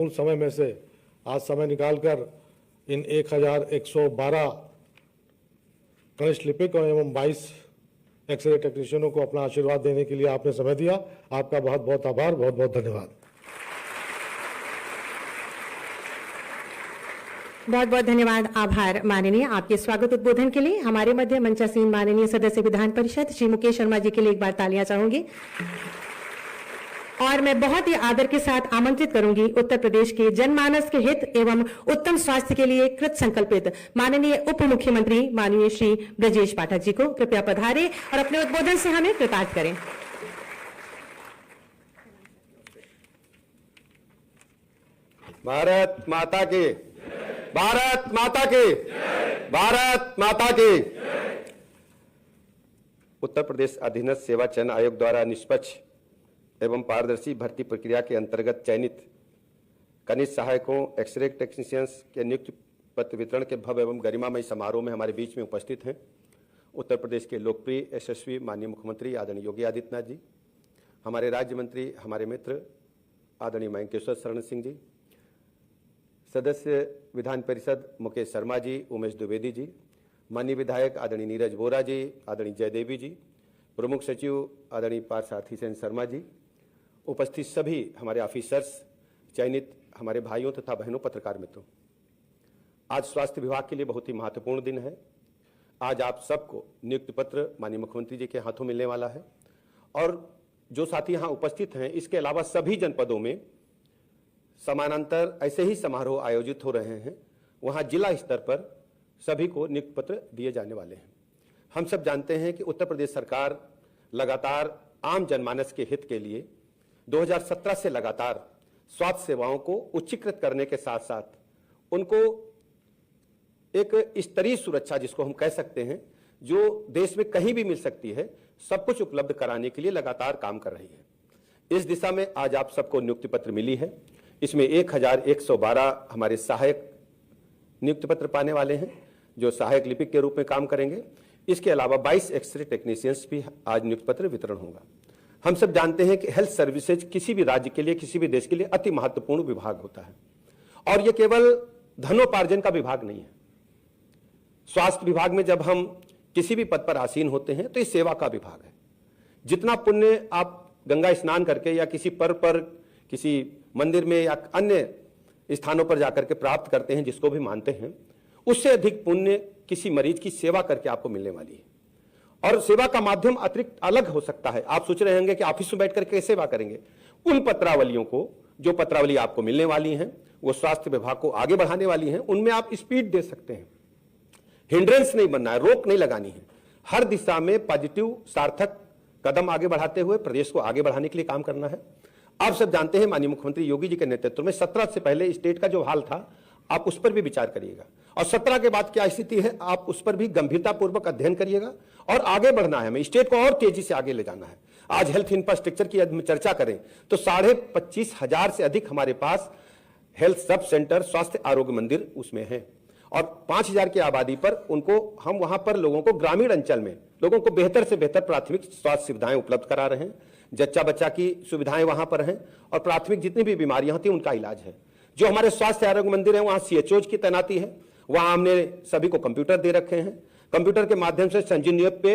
उस समय में से आज समय निकालकर इन 1112 कनिष्ठ लिपिक एवं 22 एक्सरे टेक्नीशियनों को अपना आशीर्वाद देने के लिए आपने समय दिया। आपका बहुत बहुत आभार, बहुत बहुत धन्यवाद। बहुत बहुत धन्यवाद, आभार माननीय। आपके स्वागत उद्बोधन के लिए हमारे मध्य मंचासीन माननीय सदस्य विधान परिषद श्री मुकेश शर्मा जी के लिए एक बार तालियां चाहूंगी। और मैं बहुत ही आदर के साथ आमंत्रित करूंगी उत्तर प्रदेश के जनमानस के हित एवं उत्तम स्वास्थ्य के लिए कृत संकल्पित माननीय उप मुख्यमंत्री माननीय श्री ब्रजेश पाठक जी को। कृपया पधारे और अपने उद्बोधन से हमें कृतार्थ करें। भारत माता की, भारत माता की, भारत माता की। उत्तर प्रदेश अधीनस्थ सेवा चयन आयोग द्वारा निष्पक्ष एवं पारदर्शी भर्ती प्रक्रिया के अंतर्गत चयनित कनिष्ठ सहायकों एक्सरे टेक्नीशियंस के नियुक्ति पत्र वितरण के भव्य एवं गरिमामय समारोह में हमारे बीच में उपस्थित हैं उत्तर प्रदेश के लोकप्रिय यशस्वी माननीय मुख्यमंत्री आदरणीय योगी आदित्यनाथ जी, हमारे राज्य मंत्री, हमारे मित्र आदरणीय मयंकेश्वर शरण सिंह जी, सदस्य विधान परिषद मुकेश शर्मा जी, उमेश द्विवेदी जी, माननीय विधायक आदरणीय नीरज वोरा जी, आदरणीय जयदेवी जी, प्रमुख सचिव आदरणीय पार्थसारथी सेन शर्मा जी, उपस्थित सभी हमारे ऑफिसर्स, चयनित हमारे भाइयों तथा बहनों, पत्रकार मित्रों। आज स्वास्थ्य विभाग के लिए बहुत ही महत्वपूर्ण दिन है। आज आप सबको नियुक्ति पत्र माननीय मुख्यमंत्री जी के हाथों मिलने वाला है और जो साथी यहाँ उपस्थित हैं, इसके अलावा सभी जनपदों में समानांतर ऐसे ही समारोह आयोजित हो रहे हैं। वहाँ जिला स्तर पर सभी को नियुक्ति पत्र दिए जाने वाले हैं। हम सब जानते हैं कि उत्तर प्रदेश सरकार लगातार आम जनमानस के हित के लिए 2017 से लगातार स्वास्थ्य सेवाओं को उच्चीकृत करने के साथ साथ उनको एक स्तरीय सुरक्षा, जिसको हम कह सकते हैं, जो देश में कहीं भी मिल सकती है, सब कुछ उपलब्ध कराने के लिए लगातार काम कर रही है। इस दिशा में आज आप सबको नियुक्ति पत्र मिली है। इसमें 1112 हमारे सहायक नियुक्ति पत्र पाने वाले हैं जो सहायक लिपिक के रूप में काम करेंगे। इसके अलावा 22 एक्सरे टेक्नीशियंस भी आज नियुक्ति पत्र वितरण होगा। हम सब जानते हैं कि हेल्थ सर्विसेज किसी भी राज्य के लिए, किसी भी देश के लिए अति महत्वपूर्ण विभाग होता है और यह केवल धनोपार्जन का विभाग नहीं है। स्वास्थ्य विभाग में जब हम किसी भी पद पर आसीन होते हैं तो ये सेवा का विभाग है। जितना पुण्य आप गंगा स्नान करके या किसी पर्व पर किसी मंदिर में या अन्य स्थानों पर जाकर के प्राप्त करते हैं, जिसको भी मानते हैं, उससे अधिक पुण्य किसी मरीज की सेवा करके आपको मिलने वाली है। और सेवा का माध्यम अतिरिक्त अलग हो सकता है। आप सोच रहे होंगे कि ऑफिस में बैठ करके सेवा करेंगे। उन पत्रावलियों को, जो पत्रावली आपको मिलने वाली हैं, वो स्वास्थ्य विभाग को आगे बढ़ाने वाली हैं। उनमें आप स्पीड दे सकते हैं। हिंड्रेंस नहीं बनना है, रोक नहीं लगानी है। हर दिशा में पॉजिटिव सार्थक कदम आगे बढ़ाते हुए प्रदेश को आगे बढ़ाने के लिए काम करना है। आप सब जानते हैं माननीय मुख्यमंत्री योगी जी के नेतृत्व में 17 से पहले स्टेट का जो हाल था, आप उस पर भी विचार करिएगा और 17 के बाद क्या स्थिति है, आप उस पर भी गंभीरता पूर्वक अध्ययन करिएगा और आगे बढ़ना है। हमें स्टेट को और तेजी से आगे ले जाना है। आज हेल्थ इंफ्रास्ट्रक्चर की चर्चा करें तो 25,500 से अधिक हमारे पास हेल्थ सब सेंटर, स्वास्थ्य आरोग्य मंदिर उसमें है और 5,000 की आबादी पर उनको हम वहां पर लोगों को, ग्रामीण अंचल में लोगों को बेहतर से बेहतर प्राथमिक स्वास्थ्य सुविधाएं उपलब्ध करा रहे हैं। जच्चा बच्चा की सुविधाएं वहां पर हैं और प्राथमिक जितनी भी बीमारियां होती हैं उनका इलाज है। जो हमारे स्वास्थ्य आरोग्य मंदिर है, वहां CHOs की तैनाती है। वहां हमने सभी को कंप्यूटर दे रखे हैं। कंप्यूटर के माध्यम से संजीवनी ऐप पे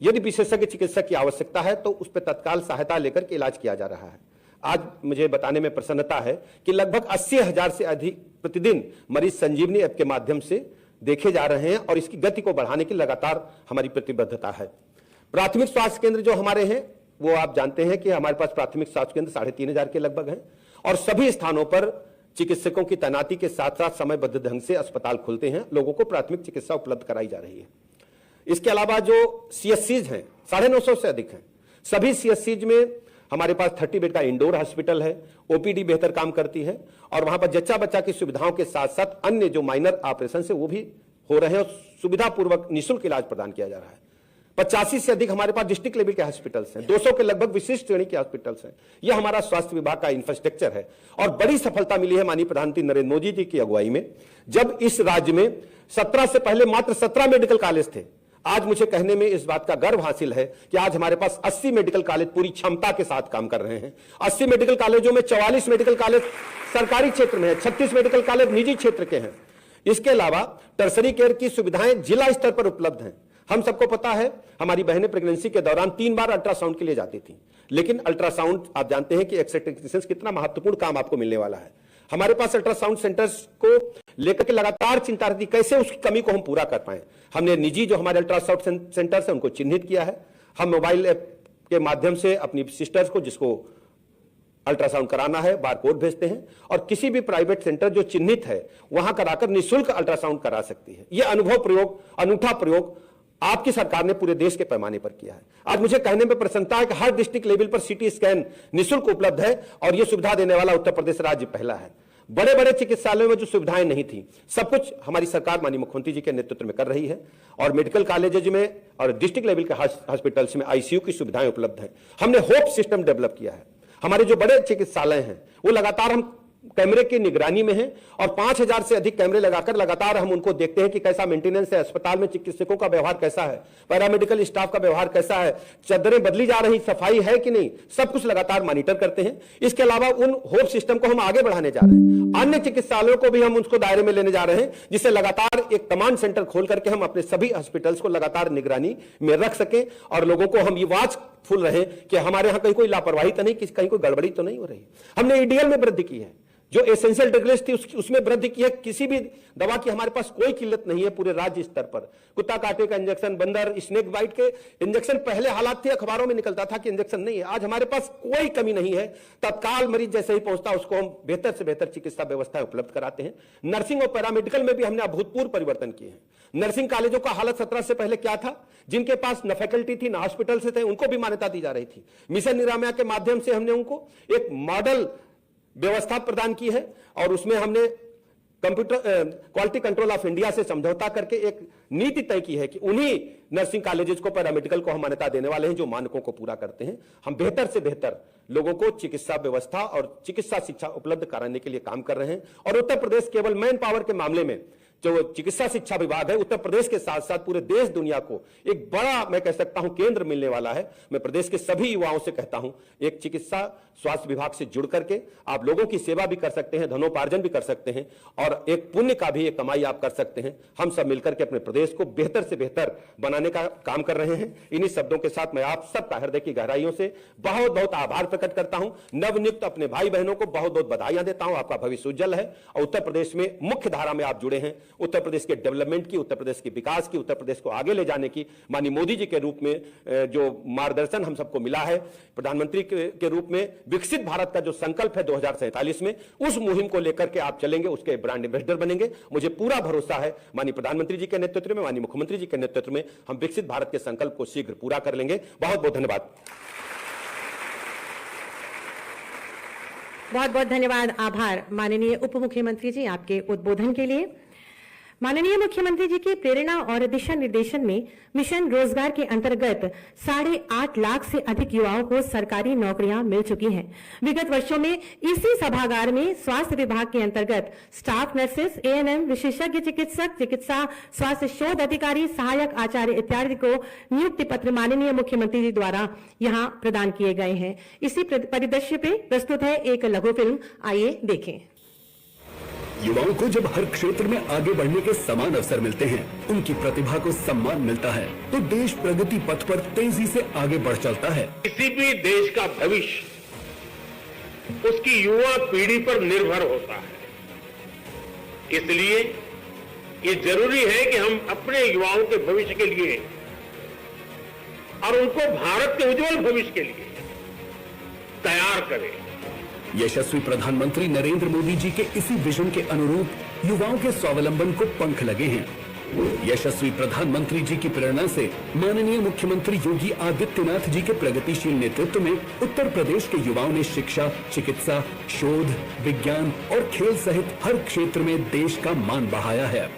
यदि विशेषज्ञ चिकित्सक की आवश्यकता है तो उस पर तत्काल सहायता लेकर के इलाज किया जा रहा है। आज मुझे बताने में प्रसन्नता है कि लगभग 80,000 से अधिक प्रतिदिन मरीज संजीवनी ऐप के माध्यम से देखे जा रहे हैं और इसकी गति को बढ़ाने की लगातार हमारी प्रतिबद्धता है। प्राथमिक स्वास्थ्य केंद्र जो हमारे हैं, वो आप जानते हैं कि हमारे पास प्राथमिक स्वास्थ्य केंद्र 3,500 के लगभग हैं और सभी स्थानों पर चिकित्सकों की तैनाती के साथ साथ समयबद्ध ढंग से अस्पताल खुलते हैं, लोगों को प्राथमिक चिकित्सा उपलब्ध कराई जा रही है। इसके अलावा जो CSCs हैं 950 से अधिक हैं। सभी CSCs में हमारे पास 30 बेड का इंडोर हॉस्पिटल है। OPD बेहतर काम करती है और वहां पर जच्चा बच्चा की सुविधाओं के साथ साथ अन्य जो माइनर ऑपरेशन है वो भी हो रहे हैं और सुविधापूर्वक निःशुल्क इलाज प्रदान किया जा रहा है। 85 से अधिक हमारे पास डिस्ट्रिक्ट लेवल के हॉस्पिटल्स हैं। 200 के लगभग विशिष्ट श्रेणी के हॉस्पिटल्स हैं। यह हमारा स्वास्थ्य विभाग का इंफ्रास्ट्रक्चर है और बड़ी सफलता मिली है माननीय प्रधानमंत्री नरेंद्र मोदी जी की अगुवाई में, जब इस राज्य में 17 से पहले मात्र 17 मेडिकल कॉलेज थे, आज मुझे कहने में इस बात का गर्व हासिल है कि आज हमारे पास 80 मेडिकल कॉलेज पूरी क्षमता के साथ काम कर रहे हैं। 80 मेडिकल कॉलेजों में 44 मेडिकल कॉलेज सरकारी क्षेत्र में है, 36 मेडिकल कॉलेज निजी क्षेत्र के हैं। इसके अलावा टर्सरी केयर की सुविधाएं जिला स्तर पर उपलब्ध हैं। हम सबको पता है, हमारी बहनें प्रेगनेंसी के दौरान 3 बार अल्ट्रासाउंड के लिए जाती थी, लेकिन अल्ट्रासाउंड आप जानते हैं कि एक्स-रे टेक्नीशियंस कितना महत्वपूर्ण काम आपको मिलने वाला है। हमारे पास अल्ट्रासाउंड सेंटर्स को लेकर के लगातार चिंता रहती, कैसे उसकी कमी को हम पूरा कर पाए। हमने निजी जो हमारे अल्ट्रासाउंड सेंटर्स हैं उनको चिन्हित किया है। हम मोबाइल ऐप के माध्यम से अपनी सिस्टर्स को जिसको अल्ट्रासाउंड कराना है बारकोड भेजते हैं और किसी भी प्राइवेट सेंटर जो चिन्हित है वहां कराकर निःशुल्क अल्ट्रासाउंड करा सकती है। यह अनुभव प्रयोग, अनूठा प्रयोग आपकी सरकार ने पूरे देश के पैमाने पर किया है। आज मुझे कहने में प्रसन्नता है कि हर डिस्ट्रिक्ट लेवल पर सीटी स्कैन निःशुल्क उपलब्ध है और यह सुविधा देने वाला उत्तर प्रदेश राज्य पहला है। बड़े बड़े चिकित्सालयों में जो सुविधाएं नहीं थी, सब कुछ हमारी सरकार माननीय मुख्यमंत्री जी के नेतृत्व में कर रही है और मेडिकल कॉलेजेज में और डिस्ट्रिक्ट लेवल के हॉस्पिटल्स में आईसीयू की सुविधाएं उपलब्ध हैं। हमने होप सिस्टम डेवलप किया है। हमारे जो बड़े चिकित्सालय हैं वो लगातार हम कैमरे की निगरानी में हैं और 5000 से अधिक कैमरे लगाकर लगातार हम उनको देखते हैं कि कैसा मेंटेनेंस है, अस्पताल में चिकित्सकों का व्यवहार कैसा है, पैरामेडिकल स्टाफ का व्यवहार कैसा है, चादरें बदली जा रही, सफाई है कि नहीं, सब कुछ लगातार मॉनिटर करते हैं। इसके अलावा उन होप सिस्टम को हम आगे बढ़ाने जा रहे हैं। अन्य चिकित्सालयों को भी हम उसको दायरे में लेने जा रहे हैं, जिससे लगातार एक कमांड सेंटर खोल करके हम अपने सभी हॉस्पिटल्स को लगातार निगरानी में रख सकें और लोगों को हम ये वाचफुल रहे कि हमारे यहाँ कहीं कोई लापरवाही तो नहीं, कहीं कोई गड़बड़ी तो नहीं हो रही। हमने ईडीएल में वृद्धि की है, जो एसेंशियल ड्रग लिस्ट थी उसमें वृद्धि की है। किसी भी दवा की हमारे पास कोई किल्लत नहीं है पूरे राज्य स्तर पर। कुत्ता काटे का इंजेक्शन, बंदर, स्नेक बाइट के इंजेक्शन, पहले हालात थे अखबारों में निकलता था कि इंजेक्शन नहीं है, आज हमारे पास कोई कमी नहीं है। तत्काल मरीज जैसे ही पहुंचता उसको हम बेहतर से बेहतर चिकित्सा व्यवस्था उपलब्ध कराते हैं। नर्सिंग और पैरामेडिकल में भी हमने अभूतपूर्व परिवर्तन किए हैं। नर्सिंग कॉलेजों का हालत 17 से पहले क्या था, जिनके पास न फैकल्टी थी न हॉस्पिटल से थे, उनको भी मान्यता दी जा रही थी। मिशन निरामया के माध्यम से हमने उनको एक मॉडल व्यवस्था प्रदान की है और उसमें हमने computer quality control of India से समझौता करके एक नीति तय की है कि उन्हीं नर्सिंग कॉलेजेस को, पैरामेडिकल को हम मान्यता देने वाले हैं जो मानकों को पूरा करते हैं। हम बेहतर से बेहतर लोगों को चिकित्सा व्यवस्था और चिकित्सा शिक्षा उपलब्ध कराने के लिए काम कर रहे हैं और उत्तर प्रदेश केवल मैन पावर के मामले में जो चिकित्सा शिक्षा विभाग है उत्तर प्रदेश के साथ साथ पूरे देश दुनिया को एक बड़ा, मैं कह सकता हूं, केंद्र मिलने वाला है। मैं प्रदेश के सभी युवाओं से कहता हूं, एक चिकित्सा स्वास्थ्य विभाग से जुड़ करके आप लोगों की सेवा भी कर सकते हैं, धनोपार्जन भी कर सकते हैं और एक पुण्य का भी एक कमाई आप कर सकते हैं। हम सब मिलकर के अपने प्रदेश को बेहतर से बेहतर बनाने का काम कर रहे हैं। इन्हीं शब्दों के साथ मैं आप सबका हृदय की गहराइयों से बहुत बहुत आभार प्रकट करता हूं। नवनियुक्त अपने भाई बहनों को बहुत बहुत बधाइयां देता हूं। आपका भविष्य उज्जवल है और उत्तर प्रदेश में मुख्य धारा में आप जुड़े हैं। उत्तर प्रदेश के डेवलपमेंट की, उत्तर प्रदेश के विकास की, उत्तर प्रदेश को आगे ले जाने की माननीय मोदी जी के रूप में जो मार्गदर्शन हम सबको मिला है, प्रधानमंत्री के रूप में विकसित भारत का जो संकल्प है 2047 में, उस मुहिम को लेकर के आप चलेंगे, उसके ब्रांड एम्बेसडर बनेंगे। मुझे पूरा भरोसा है माननीय प्रधानमंत्री जी के नेतृत्व में, माननीय मुख्यमंत्री जी के नेतृत्व में हम विकसित भारत के संकल्प को शीघ्र पूरा कर लेंगे। बहुत बहुत धन्यवाद। बहुत बहुत धन्यवाद, आभार माननीय उप मुख्यमंत्री जी आपके उद्बोधन के लिए। माननीय मुख्यमंत्री जी की प्रेरणा और दिशा निर्देशन में मिशन रोजगार के अंतर्गत 8.5 लाख से अधिक युवाओं को सरकारी नौकरियां मिल चुकी हैं। विगत वर्षों में इसी सभागार में स्वास्थ्य विभाग के अंतर्गत स्टाफ नर्सेस, एएनएम, विशेषज्ञ चिकित्सक, चिकित्सा स्वास्थ्य शोध अधिकारी, सहायक आचार्य इत्यादि को नियुक्ति पत्र माननीय मुख्यमंत्री जी द्वारा यहां प्रदान किए गए हैं। इसी परिदृश्य पे प्रस्तुत है एक लघु फिल्म, आइए देखें। युवाओं को जब हर क्षेत्र में आगे बढ़ने के समान अवसर मिलते हैं, उनकी प्रतिभा को सम्मान मिलता है, तो देश प्रगति पथ पर तेजी से आगे बढ़ चलता है। किसी भी देश का भविष्य उसकी युवा पीढ़ी पर निर्भर होता है। इसलिए ये जरूरी है कि हम अपने युवाओं के भविष्य के लिए और उनको भारत के उज्जवल भविष्य के लिए तैयार करें। यशस्वी प्रधानमंत्री नरेंद्र मोदी जी के इसी विजन के अनुरूप युवाओं के स्वावलंबन को पंख लगे हैं। यशस्वी प्रधानमंत्री जी की प्रेरणा से माननीय मुख्यमंत्री योगी आदित्यनाथ जी के प्रगतिशील नेतृत्व में उत्तर प्रदेश के युवाओं ने शिक्षा, चिकित्सा, शोध, विज्ञान और खेल सहित हर क्षेत्र में देश का मान बढ़ाया है।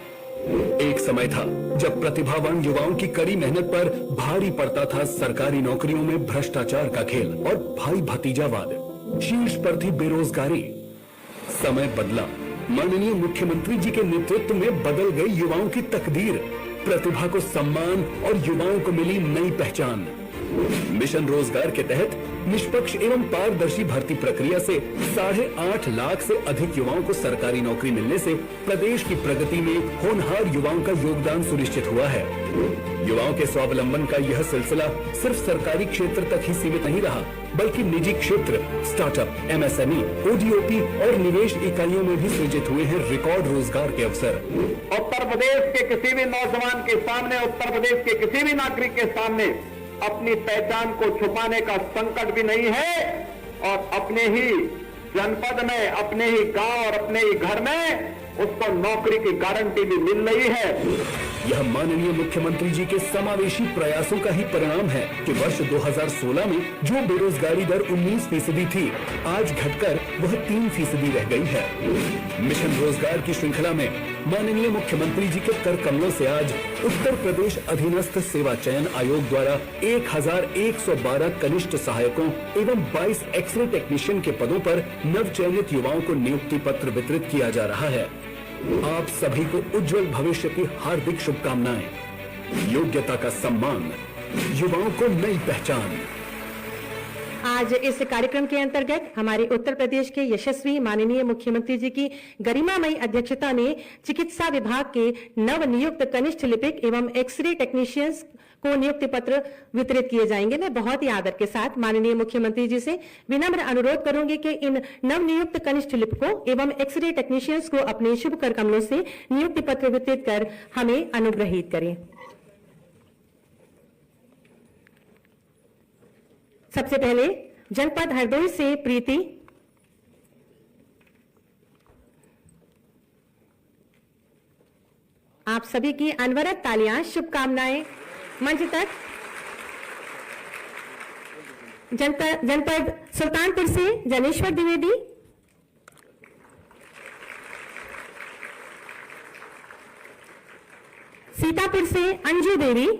एक समय था जब प्रतिभावान युवाओं की कड़ी मेहनत पर भारी पड़ता था सरकारी नौकरियों में भ्रष्टाचार का खेल और भाई भतीजावाद। शीर्ष पर थी बेरोजगारी। समय बदला, माननीय मुख्यमंत्री जी के नेतृत्व में बदल गई युवाओं की तकदीर। प्रतिभा को सम्मान और युवाओं को मिली नई पहचान। मिशन रोजगार के तहत निष्पक्ष एवं पारदर्शी भर्ती प्रक्रिया से 8.5 लाख से अधिक युवाओं को सरकारी नौकरी मिलने से प्रदेश की प्रगति में होनहार युवाओं का योगदान सुनिश्चित हुआ है। युवाओं के स्वावलंबन का यह सिलसिला सिर्फ सरकारी क्षेत्र तक ही सीमित नहीं रहा, बल्कि निजी क्षेत्र, स्टार्टअप, MSME, ODOP और निवेश इकाइयों में भी सृजित हुए हैं रिकॉर्ड रोजगार के अवसर। उत्तर प्रदेश के किसी भी नौजवान के सामने, उत्तर प्रदेश के किसी भी नागरिक के सामने अपनी पहचान को छुपाने का संकट भी नहीं है और अपने ही जनपद में, अपने ही गांव और अपने ही घर में उसको नौकरी की गारंटी भी मिल रही है। यह माननीय मुख्यमंत्री जी के समावेशी प्रयासों का ही परिणाम है कि वर्ष 2016 में जो बेरोजगारी दर 19% थी, आज घटकर वह 3% रह गई है। मिशन रोजगार की श्रृंखला में माननीय मुख्यमंत्री जी के कर कमलों से आज उत्तर प्रदेश अधीनस्थ सेवा चयन आयोग द्वारा 1112 कनिष्ठ सहायकों एवं 22 एक्सरे टेक्नीशियन के पदों पर नवचयनित युवाओं को नियुक्ति पत्र वितरित किया जा रहा है। आप सभी को उज्जवल भविष्य की हार्दिक शुभकामनाएं। योग्यता का सम्मान, युवाओं को नई पहचान। आज इस कार्यक्रम के अंतर्गत हमारे उत्तर प्रदेश के यशस्वी माननीय मुख्यमंत्री जी की गरिमामयी अध्यक्षता में चिकित्सा विभाग के नव नियुक्त कनिष्ठ लिपिक एवं एक्सरे टेक्नीशियंस को नियुक्ति पत्र वितरित किए जाएंगे। मैं बहुत ही आदर के साथ माननीय मुख्यमंत्री जी से विनम्र अनुरोध करूंगी कि इन नव नियुक्त कनिष्ठ लिपिकों एवं एक्सरे टेक्नीशियंस को अपने शुभ कर कमलों से नियुक्ति पत्र वितरित कर हमें अनुग्रहित करें। सबसे पहले जनपद हरदोई से प्रीति, आप सभी की अनवरत तालियां, शुभकामनाएं मंच तक। जनपद सुल्तानपुर से जनेश्वर द्विवेदी, सीतापुर से अंजू देवी,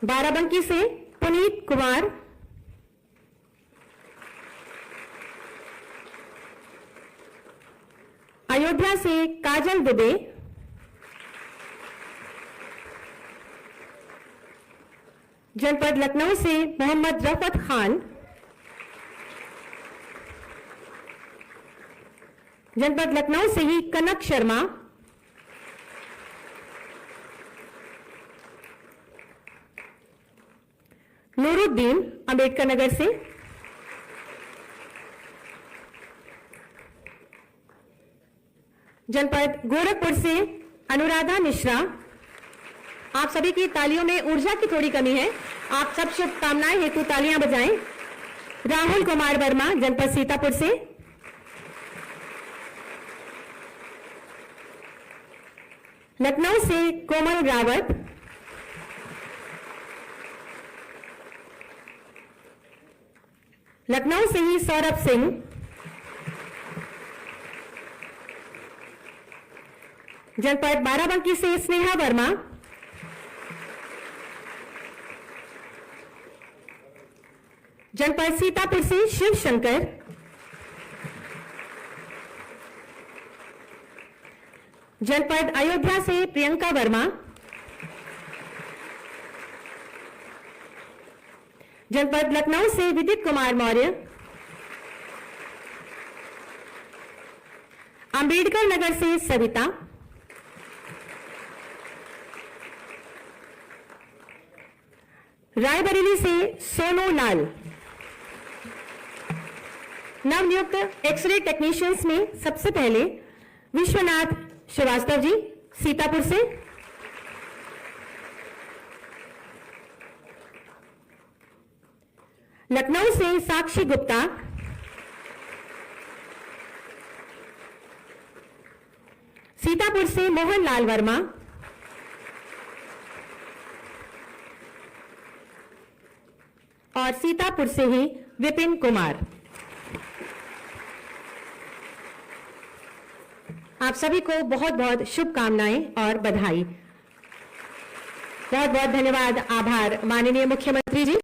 बाराबंकी से पुनीत कुमार, अयोध्या से काजल दुबे, जनपद लखनऊ से मोहम्मद रफत खान, जनपद लखनऊ से ही कनक शर्मा, नूरुद्दीन अंबेडकर नगर से, जनपद गोरखपुर से अनुराधा मिश्रा। आप सभी की तालियों में ऊर्जा की थोड़ी कमी है, आप सब शुभकामनाएं हेतु तालियां बजाएं। राहुल कुमार वर्मा जनपद सीतापुर से, लखनऊ से कोमल रावत, लखनऊ से ही सौरभ सिंह, जनपद बाराबंकी से स्नेहा वर्मा, जनपद सीतापुर से शिव शंकर, जनपद अयोध्या से प्रियंका वर्मा, जनपद लखनऊ से विदित कुमार मौर्य, अंबेडकर नगर से सविता, रायबरेली से सोनू लाल। नवनियुक्त एक्सरे टेक्नीशियंस में सबसे पहले विश्वनाथ श्रीवास्तव जी सीतापुर से, लखनऊ से साक्षी गुप्ता, सीतापुर से मोहन लाल वर्मा, और सीतापुर से ही विपिन कुमार। आप सभी को बहुत बहुत शुभकामनाएं और बधाई। बहुत बहुत धन्यवाद, आभार माननीय मुख्यमंत्री जी।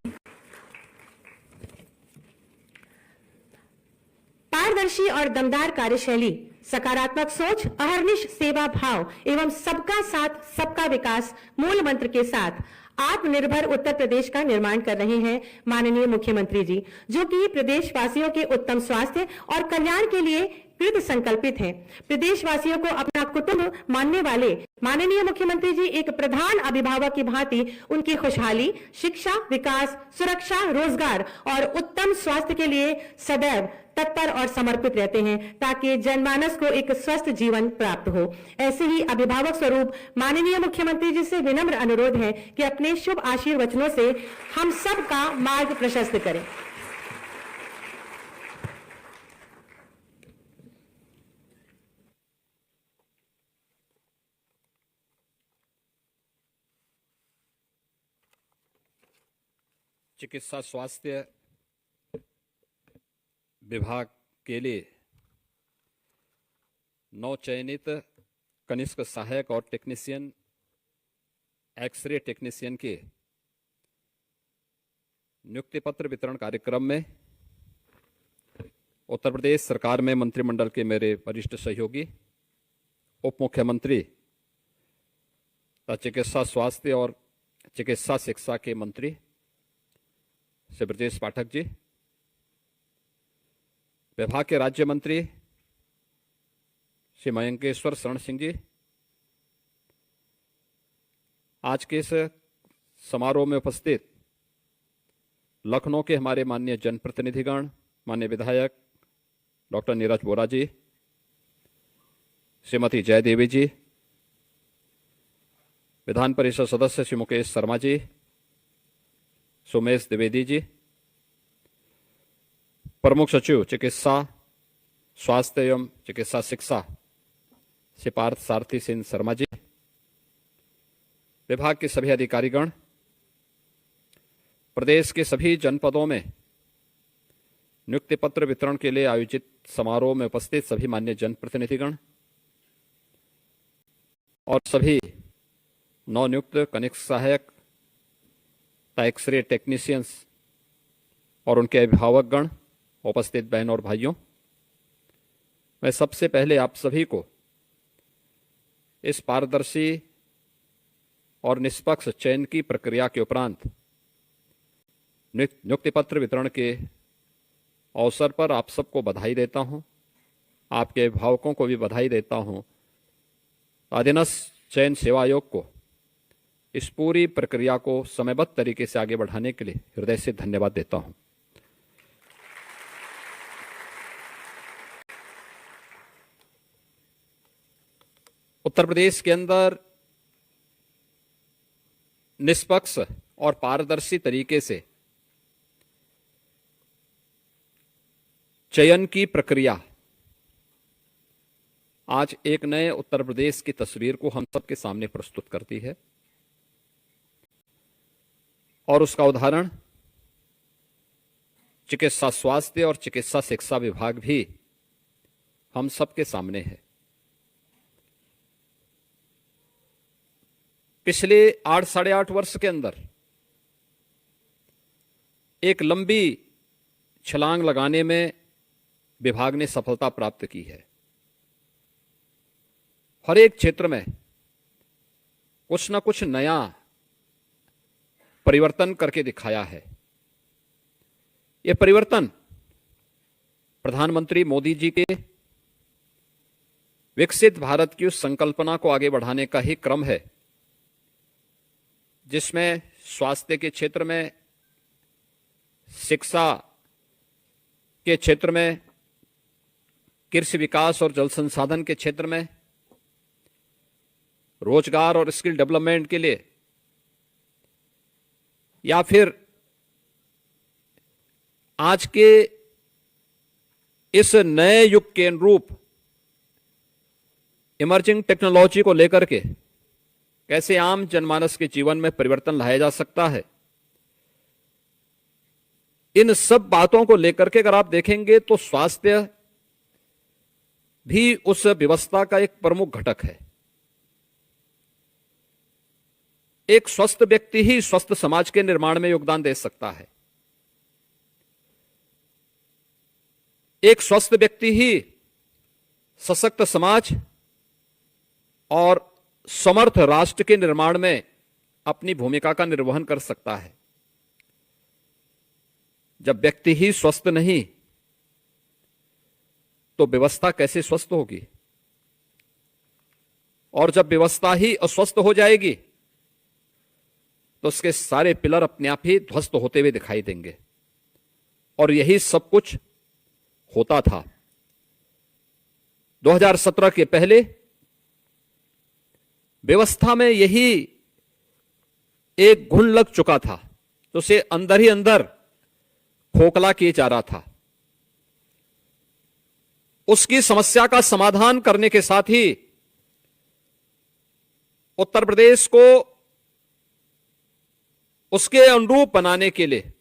पारदर्शी पारदर्शी और दमदार कार्यशैली, सकारात्मक सोच, अहर्निश सेवा भाव एवं सबका साथ सबका विकास मूल मंत्र के साथ आत्मनिर्भर उत्तर प्रदेश का निर्माण कर रहे हैं माननीय मुख्यमंत्री जी, जो कि प्रदेशवासियों के उत्तम स्वास्थ्य और कल्याण के लिए कृत संकल्पित हैं। प्रदेशवासियों को अपना कुटुंब मानने वाले माननीय मुख्यमंत्री जी एक प्रधान अभिभावक की भांति उनकी खुशहाली, शिक्षा, विकास, सुरक्षा, रोजगार और उत्तम स्वास्थ्य के लिए सदैव तत्पर और समर्पित रहते हैं, ताकि जनमानस को एक स्वस्थ जीवन प्राप्त हो। ऐसे ही अभिभावक स्वरूप माननीय मुख्यमंत्री जी से विनम्र अनुरोध है कि अपने शुभ आशीर्वचनों से हम सब का मार्ग प्रशस्त करें। चिकित्सा स्वास्थ्य विभाग के लिए नवचयनित कनिष्ठ सहायक और टेक्नीशियन, एक्सरे टेक्नीशियन के नियुक्ति पत्र वितरण कार्यक्रम में उत्तर प्रदेश सरकार में मंत्रिमंडल के मेरे वरिष्ठ सहयोगी, उप मुख्यमंत्री तथा चिकित्सा स्वास्थ्य और चिकित्सा शिक्षा के मंत्री श्री ब्रजेश पाठक जी, विभाग के राज्य मंत्री श्री मयंकेश्वर शरण सिंह जी, आज के इस समारोह में उपस्थित लखनऊ के हमारे माननीय जनप्रतिनिधिगण, माननीय विधायक डॉक्टर नीरज बोरा जी, श्रीमती जय देवी जी, विधान परिषद सदस्य श्री मुकेश शर्मा जी, सुमेश द्विवेदी जी, प्रमुख सचिव चिकित्सा स्वास्थ्य एवं चिकित्सा शिक्षा श्री पार्थ सारथी सिंह शर्मा जी, विभाग के सभी अधिकारीगण, प्रदेश के सभी जनपदों में नियुक्ति पत्र वितरण के लिए आयोजित समारोह में उपस्थित सभी मान्य जनप्रतिनिधिगण और सभी नवनियुक्त कनिष्ठ सहायक, एक्सरे टेक्नीशियंस और उनके अभिभावकगण, उपस्थित बहनों और भाइयों, मैं सबसे पहले आप सभी को इस पारदर्शी और निष्पक्ष चयन की प्रक्रिया के उपरांत नियुक्ति पत्र वितरण के अवसर पर आप सबको बधाई देता हूं, आपके अभिभावकों को भी बधाई देता हूं। अधीनस्थ चयन सेवा आयोग को इस पूरी प्रक्रिया को समयबद्ध तरीके से आगे बढ़ाने के लिए हृदय से धन्यवाद देता हूं। उत्तर प्रदेश के अंदर निष्पक्ष और पारदर्शी तरीके से चयन की प्रक्रिया आज एक नए उत्तर प्रदेश की तस्वीर को हम सबके सामने प्रस्तुत करती है और उसका उदाहरण चिकित्सा स्वास्थ्य और चिकित्सा शिक्षा विभाग भी हम सबके सामने है। पिछले 8-8.5 वर्ष के अंदर एक लंबी छलांग लगाने में विभाग ने सफलता प्राप्त की है। हर एक क्षेत्र में कुछ न कुछ नया परिवर्तन करके दिखाया है। यह परिवर्तन प्रधानमंत्री मोदी जी के विकसित भारत की उस संकल्पना को आगे बढ़ाने का ही क्रम है, जिसमें स्वास्थ्य के क्षेत्र में, शिक्षा के क्षेत्र में, कृषि विकास और जल संसाधन के क्षेत्र में, रोजगार और स्किल डेवलपमेंट के लिए, या फिर आज के इस नए युग के अनुरूप इमर्जिंग टेक्नोलॉजी को लेकर के कैसे आम जनमानस के जीवन में परिवर्तन लाया जा सकता है, इन सब बातों को लेकर के अगर आप देखेंगे तो स्वास्थ्य भी उस व्यवस्था का एक प्रमुख घटक है। एक स्वस्थ व्यक्ति ही स्वस्थ समाज के निर्माण में योगदान दे सकता है। एक स्वस्थ व्यक्ति ही सशक्त समाज और समर्थ राष्ट्र के निर्माण में अपनी भूमिका का निर्वहन कर सकता है। जब व्यक्ति ही स्वस्थ नहीं तो व्यवस्था कैसे स्वस्थ होगी, और जब व्यवस्था ही अस्वस्थ हो जाएगी तो उसके सारे पिलर अपने आप ही ध्वस्त होते हुए दिखाई देंगे। और यही सब कुछ होता था। 2017 के पहले व्यवस्था में यही एक घुन लग चुका था, तो उसे अंदर ही अंदर खोखला किया जा रहा था। उसकी समस्या का समाधान करने के साथ ही उत्तर प्रदेश को उसके अनुरूप बनाने के लिए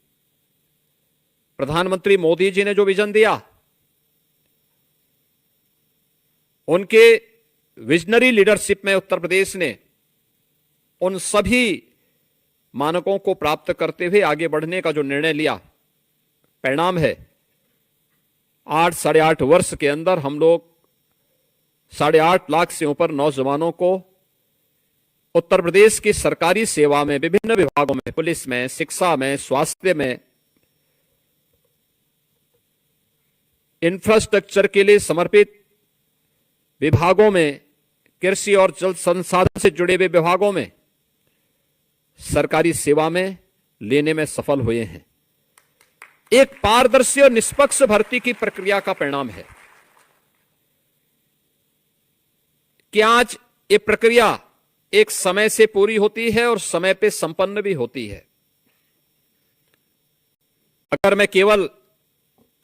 प्रधानमंत्री मोदी जी ने जो विजन दिया, उनके विजनरी लीडरशिप में उत्तर प्रदेश ने उन सभी मानकों को प्राप्त करते हुए आगे बढ़ने का जो निर्णय लिया, परिणाम है 8-8.5 वर्ष के अंदर हम लोग 8.5 लाख से ऊपर नौजवानों को उत्तर प्रदेश की सरकारी सेवा में विभिन्न विभागों में, पुलिस में, शिक्षा में, स्वास्थ्य में, इंफ्रास्ट्रक्चर के लिए समर्पित विभागों में, कृषि और जल संसाधन से जुड़े हुए विभागों में सरकारी सेवा में लेने में सफल हुए हैं। एक पारदर्शी और निष्पक्ष भर्ती की प्रक्रिया का परिणाम है कि आज ये प्रक्रिया एक समय से पूरी होती है और समय पे संपन्न भी होती है। अगर मैं केवल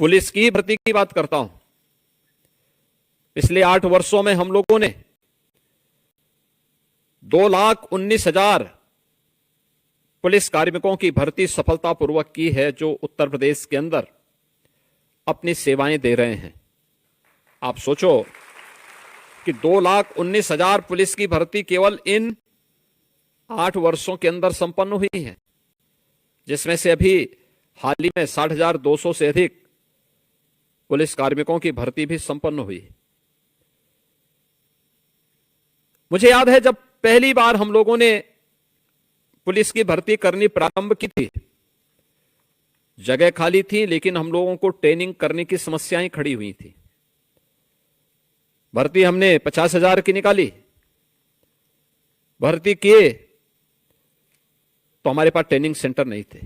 पुलिस की भर्ती की बात करता हूं, पिछले 8 वर्षों में हम लोगों ने 2,19,000 पुलिस कार्मिकों की भर्ती सफलतापूर्वक की है, जो उत्तर प्रदेश के अंदर अपनी सेवाएं दे रहे हैं। आप सोचो कि 2,19,000 पुलिस की भर्ती केवल इन 8 वर्षों के अंदर संपन्न हुई है, जिसमें से अभी हाल ही में 60,200 से अधिक पुलिस कार्मिकों की भर्ती भी संपन्न हुई। मुझे याद है जब पहली बार हम लोगों ने पुलिस की भर्ती करनी प्रारंभ की थी, जगह खाली थी, लेकिन हम लोगों को ट्रेनिंग करने की समस्याएं खड़ी हुई थी। भर्ती हमने 50,000 की निकाली, भर्ती किए तो हमारे पास ट्रेनिंग सेंटर नहीं थे।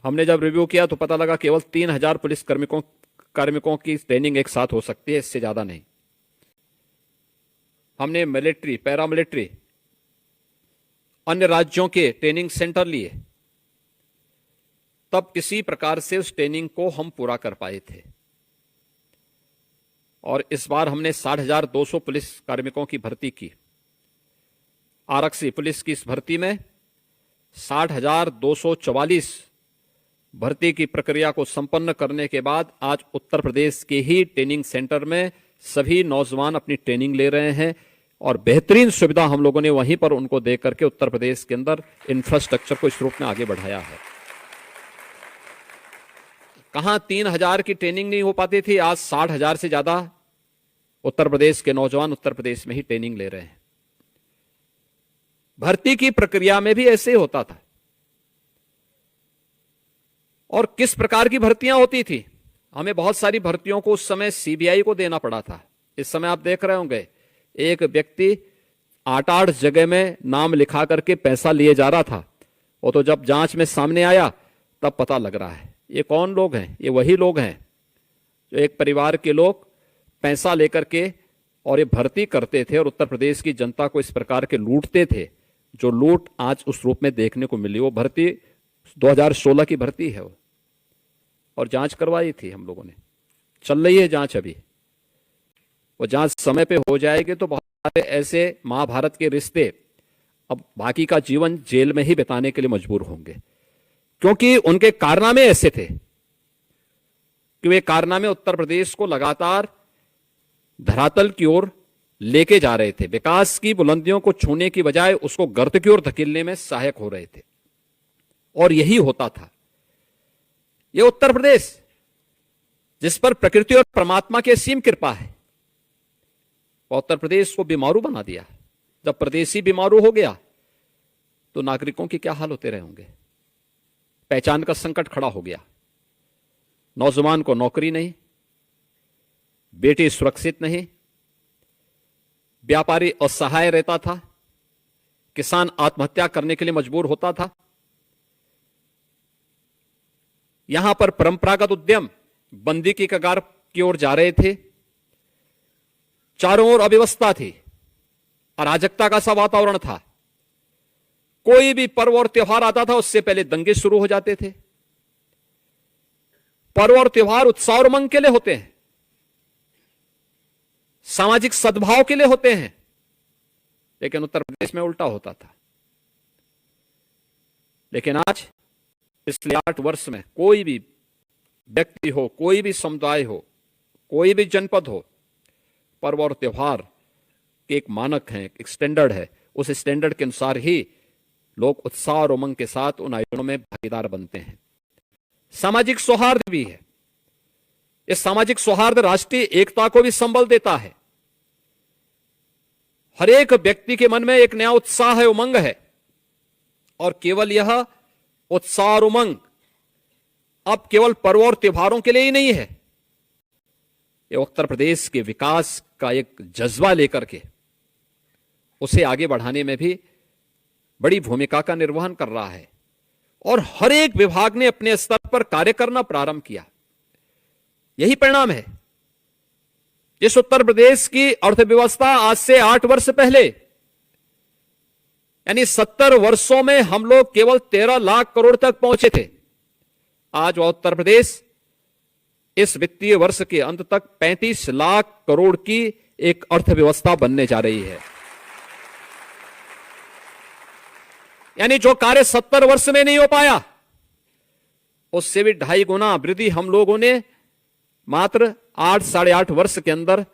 हमने जब रिव्यू किया तो पता लगा केवल 3,000 पुलिस कार्मिकों की ट्रेनिंग एक साथ हो सकती है, इससे ज्यादा नहीं। हमने मिलिट्री, पैरामिलिट्री, अन्य राज्यों के ट्रेनिंग सेंटर लिए, तब किसी प्रकार से उस ट्रेनिंग को हम पूरा कर पाए थे। और इस बार हमने 60,200 पुलिस कार्मिकों की भर्ती की। आरक्षी पुलिस की इस भर्ती में 60,244 भर्ती की प्रक्रिया को संपन्न करने के बाद आज उत्तर प्रदेश के ही ट्रेनिंग सेंटर में सभी नौजवान अपनी ट्रेनिंग ले रहे हैं, और बेहतरीन सुविधा हम लोगों ने वहीं पर उनको दे करके उत्तर प्रदेश के अंदर इंफ्रास्ट्रक्चर को इस रूप में आगे बढ़ाया है। कहां 3,000 की ट्रेनिंग नहीं हो पाती थी, आज 60,000 से ज्यादा उत्तर प्रदेश के नौजवान उत्तर प्रदेश में ही ट्रेनिंग ले रहे हैं। भर्ती की प्रक्रिया में भी ऐसे ही होता था। और किस प्रकार की भर्तियां होती थी? हमें बहुत सारी भर्तियों को उस समय सीबीआई को देना पड़ा था। इस समय आप देख रहे होंगे एक व्यक्ति 8-8 जगह में नाम लिखा करके पैसा लिए जा रहा था, वो तो जब जांच में सामने आया तब पता लग रहा है ये कौन लोग हैं। ये वही लोग हैं जो एक परिवार के लोग पैसा लेकर के और ये भर्ती करते थे और उत्तर प्रदेश की जनता को इस प्रकार के लूटते थे, जो लूट आज उस रूप में देखने को मिली। वो भर्ती 2016 की भर्ती है वो, और जांच करवाई थी हम लोगों ने, चल रही है जांच अभी। वो जांच समय पे हो जाएगी तो बहुत सारे ऐसे महाभारत के रिश्ते अब बाकी का जीवन जेल में ही बिताने के लिए मजबूर होंगे, क्योंकि उनके कारनामे ऐसे थे कि वे कारनामे उत्तर प्रदेश को लगातार धरातल की ओर लेके जा रहे थे। विकास की बुलंदियों को छूने की बजाय उसको गर्त की ओर धकेलने में सहायक हो रहे थे, और यही होता था। ये उत्तर प्रदेश जिस पर प्रकृति और परमात्मा की असीम कृपा है, वह उत्तर प्रदेश को बीमारू बना दिया। जब प्रदेश ही बीमारू हो गया तो नागरिकों के क्या हाल होते रहे होंगे। पहचान का संकट खड़ा हो गया। नौजवान को नौकरी नहीं, बेटी सुरक्षित नहीं, व्यापारी असहाय रहता था, किसान आत्महत्या करने के लिए मजबूर होता था। यहां पर परंपरागत उद्यम बंदी की कगार की ओर जा रहे थे। चारों ओर अव्यवस्था थी, अराजकता का सा वातावरण था। कोई भी पर्व और त्योहार आता था उससे पहले दंगे शुरू हो जाते थे। पर्व और त्योहार उत्साह और उमंग के लिए होते हैं, सामाजिक सद्भाव के लिए होते हैं, लेकिन उत्तर प्रदेश में उल्टा होता था। लेकिन आज पिछले 8 वर्ष में कोई भी व्यक्ति हो, कोई भी समुदाय हो, कोई भी जनपद हो, पर्व और त्योहार के एक मानक है, एक स्टैंडर्ड है। उस स्टैंडर्ड के अनुसार ही लोग उत्साह और उमंग के साथ उन आयोजनों में भागीदार बनते हैं। सामाजिक सौहार्द भी है। इस सामाजिक सौहार्द राष्ट्रीय एकता को भी संबल देता है। हर एक व्यक्ति के मन में एक नया उत्साह है, उमंग है, और केवल यह उत्साह और उमंग अब केवल पर्व और त्योहारों के लिए ही नहीं है। ये उत्तर प्रदेश के विकास का एक जज्बा लेकर के उसे आगे बढ़ाने में भी बड़ी भूमिका का निर्वहन कर रहा है। और हर एक विभाग ने अपने स्तर पर कार्य करना प्रारंभ किया। यही परिणाम है। इस उत्तर प्रदेश की अर्थव्यवस्था आज से 8 वर्ष पहले, यानी 70 वर्षों में हम लोग केवल 13 लाख करोड़ तक पहुंचे थे। आज वह उत्तर प्रदेश इस वित्तीय वर्ष के अंत तक 35 लाख करोड़ की एक अर्थव्यवस्था बनने जा रही है। यानी जो कार्य 70 वर्ष में नहीं हो पाया, उससे भी 2.5 गुना वृद्धि हम लोगों ने मात्र 8 साढ़े 8 वर्ष के अंदर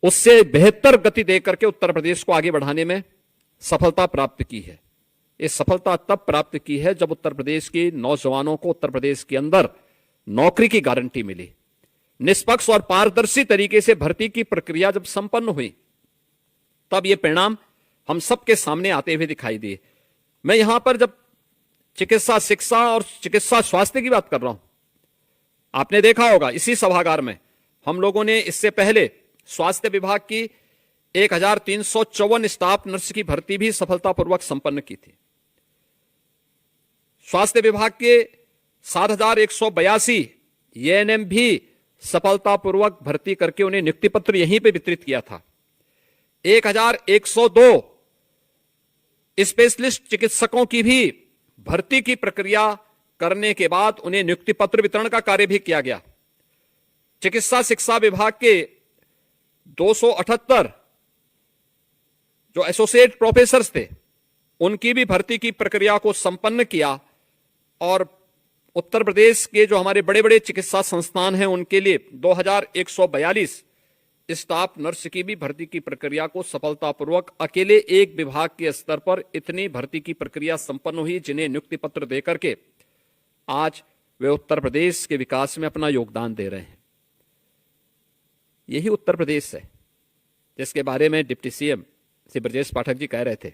उससे बेहतर गति देकर के उत्तर प्रदेश को आगे बढ़ाने में सफलता प्राप्त की है। ये सफलता तब प्राप्त की है जब उत्तर प्रदेश के नौजवानों को उत्तर प्रदेश के अंदर नौकरी की गारंटी मिली। निष्पक्ष और पारदर्शी तरीके से भर्ती की प्रक्रिया जब संपन्न हुई, तब ये परिणाम हम सबके सामने आते हुए दिखाई दिए। मैं यहां पर जब चिकित्सा शिक्षा और चिकित्सा स्वास्थ्य की बात कर रहा हूं, आपने देखा होगा इसी सभागार में हम लोगों ने इससे पहले स्वास्थ्य विभाग की 1354 स्टाफ नर्स की भर्ती भी सफलतापूर्वक संपन्न की थी। स्वास्थ्य विभाग के 7182 एएनएम भी सफलतापूर्वक भर्ती करके उन्हें नियुक्ति पत्र यहीं पे वितरित किया था। 1102 स्पेशलिस्ट चिकित्सकों की भी भर्ती की प्रक्रिया करने के बाद उन्हें नियुक्ति पत्र वितरण का कार्य भी किया गया। चिकित्सा शिक्षा विभाग के 278 जो एसोसिएट प्रोफेसर्स थे, उनकी भी भर्ती की प्रक्रिया को संपन्न किया। और उत्तर प्रदेश के जो हमारे बड़े बड़े चिकित्सा संस्थान हैं, उनके लिए 2142 स्टाफ नर्स की भी भर्ती की प्रक्रिया को सफलतापूर्वक अकेले एक विभाग के स्तर पर इतनी भर्ती की प्रक्रिया संपन्न हुई, जिन्हें नियुक्ति पत्र देकर के आज वे उत्तर प्रदेश के विकास में अपना योगदान दे रहे हैं। यही उत्तर प्रदेश है जिसके बारे में डिप्टी सीएम श्री ब्रजेश पाठक जी कह रहे थे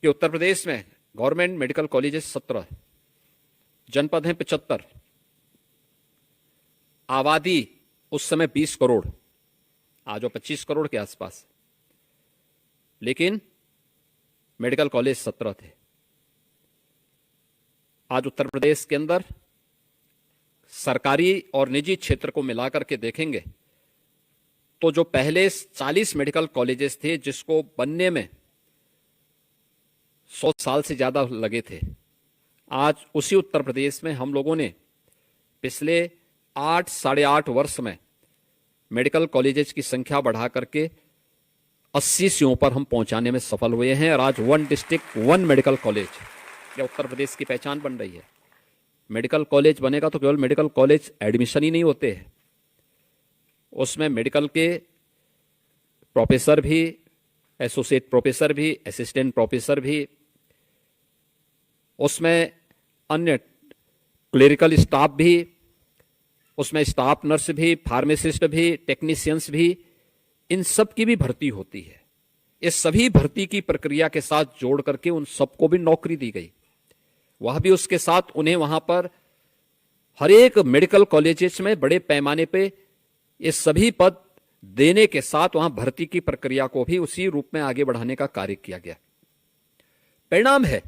कि उत्तर प्रदेश में गवर्नमेंट मेडिकल कॉलेजेस 17, जनपद हैं 75, आबादी उस समय 20 करोड़, आज वो 25 करोड़ के आसपास, लेकिन मेडिकल कॉलेज 17 थे। आज उत्तर प्रदेश के अंदर सरकारी और निजी क्षेत्र को मिलाकर के देखेंगे तो जो पहले 40 मेडिकल कॉलेजेस थे, जिसको बनने में 100 साल से ज्यादा लगे थे, आज उसी उत्तर प्रदेश में हम लोगों ने पिछले 8 साढ़े 8 वर्ष में मेडिकल कॉलेजेस की संख्या बढ़ा करके 80 से ऊपर हम पहुंचाने में सफल हुए हैं। और आज 1 डिस्ट्रिक्ट 1 मेडिकल कॉलेज या उत्तर प्रदेश की पहचान बन रही है। मेडिकल कॉलेज बनेगा तो केवल मेडिकल कॉलेज एडमिशन ही नहीं होते हैं, उसमें मेडिकल के प्रोफेसर भी, एसोसिएट प्रोफेसर भी, असिस्टेंट प्रोफेसर भी, उसमें अन्य क्लेरिकल स्टाफ भी, उसमें स्टाफ नर्स भी, फार्मासिस्ट भी, टेक्नीशियंस भी, इन सब की भी भर्ती होती है। इस सभी भर्ती की प्रक्रिया के साथ जोड़ करके उन सबको भी नौकरी दी गई। वह भी उसके साथ उन्हें वहां पर हर एक मेडिकल कॉलेजेस में बड़े पैमाने पे ये सभी पद देने के साथ वहां भर्ती की प्रक्रिया को भी उसी रूप में आगे बढ़ाने का कार्य किया गया। परिणाम है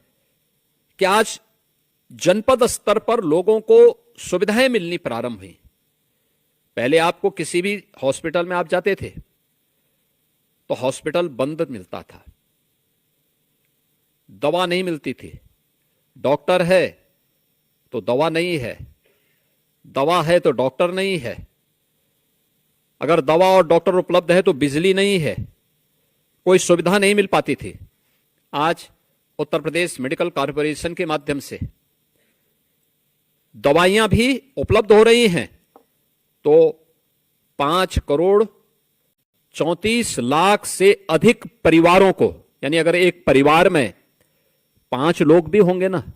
कि आज जनपद स्तर पर लोगों को सुविधाएं मिलनी प्रारंभ हुई। पहले आपको किसी भी हॉस्पिटल में आप जाते थे तो हॉस्पिटल बंद मिलता था, दवा नहीं मिलती थी, डॉक्टर है तो दवा नहीं है, दवा है तो डॉक्टर नहीं है, अगर दवा और डॉक्टर उपलब्ध है तो बिजली नहीं है, कोई सुविधा नहीं मिल पाती थी। आज उत्तर प्रदेश मेडिकल कॉर्पोरेशन के माध्यम से दवाइयां भी उपलब्ध हो रही हैं, तो 5,34,00,000 से अधिक परिवारों को, यानी अगर एक परिवार में 5 लोग भी होंगे ना,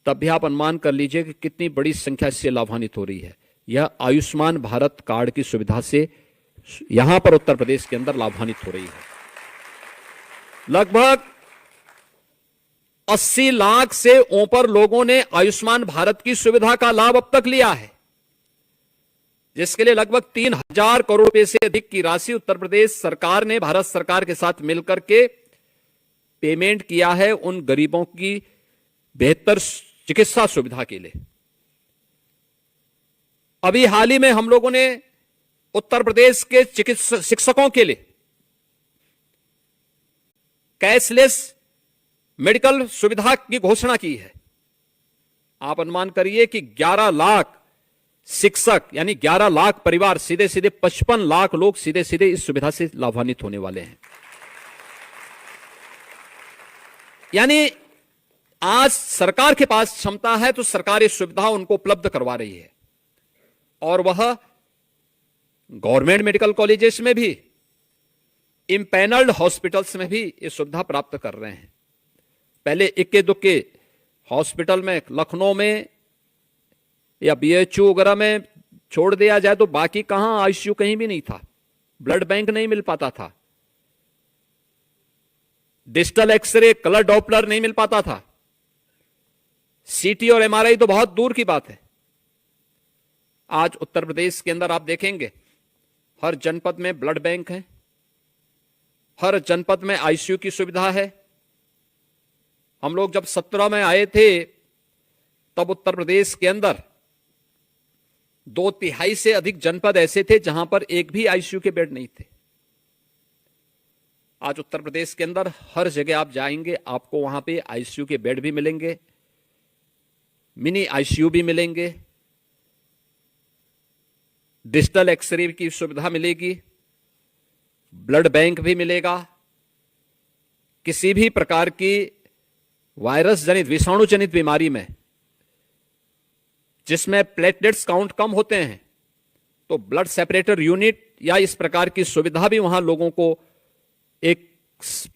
तब भी आप अनुमान कर लीजिए कि कितनी बड़ी संख्या इससे लाभान्वित हो रही है। यह आयुष्मान भारत कार्ड की सुविधा से यहां पर उत्तर प्रदेश के अंदर लाभान्वित हो रही है। लगभग 80 लाख से ऊपर लोगों ने आयुष्मान भारत की सुविधा का लाभ अब तक लिया है, जिसके लिए लगभग 3,000 करोड़ रुपए से अधिक की राशि उत्तर प्रदेश सरकार ने भारत सरकार के साथ मिलकर के पेमेंट किया है उन गरीबों की बेहतर चिकित्सा सुविधा के लिए। अभी हाल ही में हम लोगों ने उत्तर प्रदेश के चिकित्सा शिक्षकों के लिए कैशलेस मेडिकल सुविधा की घोषणा की है। आप अनुमान करिए कि 11 लाख शिक्षक यानी 11 लाख परिवार, सीधे सीधे 55 लाख लोग सीधे सीधे इस सुविधा से लाभान्वित होने वाले हैं। यानी आज सरकार के पास क्षमता है तो सरकार इस सुविधा उनको उपलब्ध करवा रही है, और वह गवर्नमेंट मेडिकल कॉलेजेस में भी, इंपैनल्ड हॉस्पिटल्स में भी ये सुविधा प्राप्त कर रहे हैं। पहले इक्के दुक्के हॉस्पिटल में, लखनऊ में या बीएचयू वगैरह में छोड़ दिया जाए तो बाकी कहां, आईसीयू कहीं भी नहीं था, ब्लड बैंक नहीं मिल पाता था, डिजिटल एक्सरे, कलर डॉपलर नहीं मिल पाता था, सीटी और एमआरआई तो बहुत दूर की बात है। आज उत्तर प्रदेश के अंदर आप देखेंगे हर जनपद में ब्लड बैंक है, हर जनपद में आईसीयू की सुविधा है। हम लोग जब 17 में आए थे तब उत्तर प्रदेश के अंदर 2/3 से अधिक जनपद ऐसे थे जहां पर एक भी आईसीयू के बेड नहीं थे। आज उत्तर प्रदेश के अंदर हर जगह आप जाएंगे, आपको वहां पे आईसीयू के बेड भी मिलेंगे, मिनी आईसीयू भी मिलेंगे, डिजिटल एक्सरे की सुविधा मिलेगी, ब्लड बैंक भी मिलेगा। किसी भी प्रकार की वायरस जनित, विषाणु जनित बीमारी में जिसमें प्लेटलेट्स काउंट कम होते हैं, तो ब्लड सेपरेटर यूनिट या इस प्रकार की सुविधा भी वहां लोगों को, एक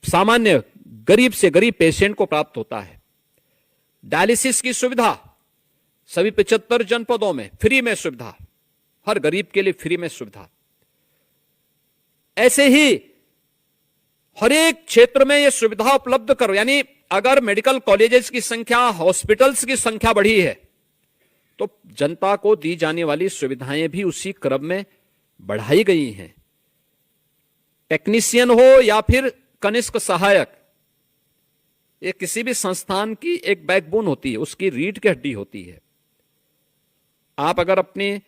सामान्य गरीब से गरीब पेशेंट को प्राप्त होता है। डायलिसिस की सुविधा सभी 75 जनपदों में फ्री में सुविधा, हर गरीब के लिए फ्री में सुविधा। ऐसे ही हर एक क्षेत्र में यह सुविधा उपलब्ध करो। यानी अगर मेडिकल कॉलेजेस की संख्या, हॉस्पिटल्स की संख्या बढ़ी है तो जनता को दी जाने वाली सुविधाएं भी उसी क्रम में बढ़ाई गई हैं। टेक्नीशियन हो या फिर कनिष्ठ सहायक, ये किसी भी संस्थान की एक बैकबोन होती है, उसकी रीढ़ की हड्डी होती है। आप अगर अपनी